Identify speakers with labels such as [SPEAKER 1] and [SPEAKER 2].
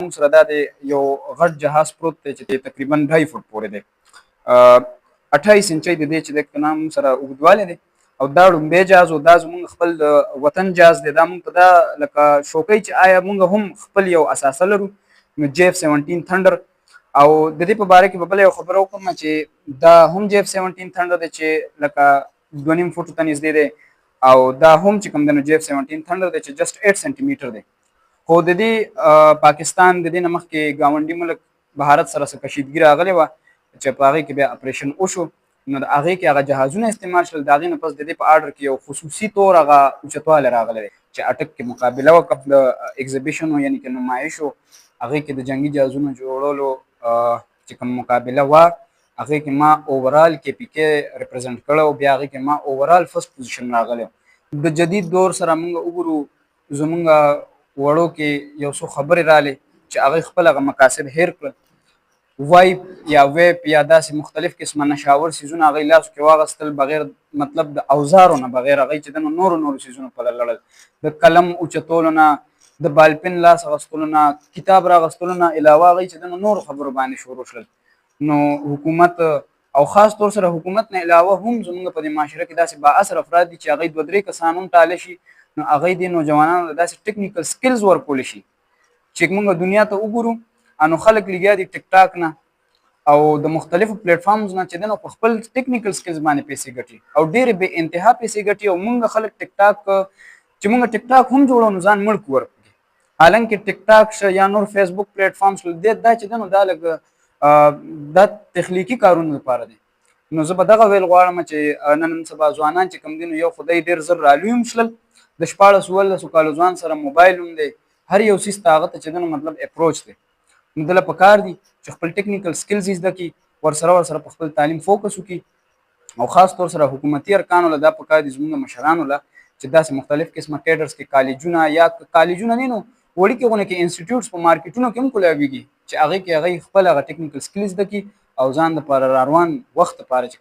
[SPEAKER 1] موږ سره دا د یو غټ جهاز پروت دی چې تقریبا 2.5 فوټ پورې دی. 28 انچۍ د دې چې د کنه موږ سره اوږدوالی دی او دا ړومبی جهاز او دا زموږ خپل د وطن جهاز دی. دا موږ په دا لکه شوکۍ چې آیا موږ هم خپل یو اساسه لرو JF-17 Thunder او د دې په باره کې به بله یو خبره وکړم چې دا هم JF-17 Thunder دی چې لکه 2.5 فوټو ته نږدې دی او دا هم چې کوم دی نو JF-17 Thunder دی چې جسټ 8 سانتي میټر دی. خو د دې پاکستان د دې نه مخکې ګاونډي ملک بهارت سره څه کشیدګي راغلې وه چې په هغې کې بیا اپریشن وشو نو د هغې کې هغه جهازونه استعمال شول. د هغې نه پس د دې په آرډر کې یو خصوصي طور هغه اوچتوالی راغلی دی چې اټک کې مقابله وکړه د ایګزیبیشن یعنې کې نمایش و هغې کې د جنګي جهازونو جوړولو چې کوم مقابله وه هغې کې ما اوورال KPK ریپرزنټ کړی او بیا هغې کې ما اوورال فرست پوزیشن راغلی. د جدید دور سره موږ وګورو زموږ وړو کې یو څو خبرې رالې چې هغوی خپل هغه مقاصد هیر کړل. وایپ یا ویپ یا داسې مختلف قسمه نشاور څیزونه هغوی لاسو کې واخیستل بغیر مطلب د اوزارو نه بغیر هغوی چې د نورو څیزونو په لړل د قلم اوچتولو نه د بالپن لاس اخیستلو نه کتاب راغستلو نه علاوه هغوی چې د نورو خبرو باندې شروع شول. نو حکومت او خاص طور سره حکومت نه علاوه هم زموږ په دې معاشره کې داسې با اثر افراد دي چې هغوی 2-3 کسان هم ټاله شي نو هغوی دې نوجوانانو ته داسې ټیکنیکل سکلز ورکولی شي چې موږ دنیا ته وګورو نو خلک لګیا دي ټیک ټاک نه او د مختلفو پلیټ فارمز نه چې دی نو په خپل ټیکنیکل سکلز باندې پیسې ګټي او ډېرې بې انتها پیسې ګټي او موږ خلک ټیک ټاک چې موږ ټیک ټاک هم جوړو نو ځان مړ ورکړي. حالانکه ټیک ټاک شه یا نور فیسبوک پلیټ فارمز دا چې دی نو دا لږ دا تخلیقي کارونو لپاره دی. نو زه به دغه ویل غواړم چې نن سبا ځوانان چې کوم دي نو یو خدای ډېر زر رالوی هم شلل د 14-15 کالو ځوان سره موبایل هم دی هر یو څیز ته هغه ته چې دی نو مطلب اپروچ دی نو دله پکار دي چې خپل ټیکنیکل سکلز زده کړي ورسره په خپل تعلیم فوکس وکړي او خاص طور سره حکومتي ارکانو له دا پکار دي زموږ مشرانو له چې داسې مختلف قسمه کیډرز کې کالجونه یا کالجونه نه نو وړوکې غونې کې انسټیټیوټس په مارکیټونو کې هم کولاویږي چې هغې کې هغوی خپل هغه ټیکنیکل سکلز زده کړي او ځان دپاره راروان وخت دپاره چې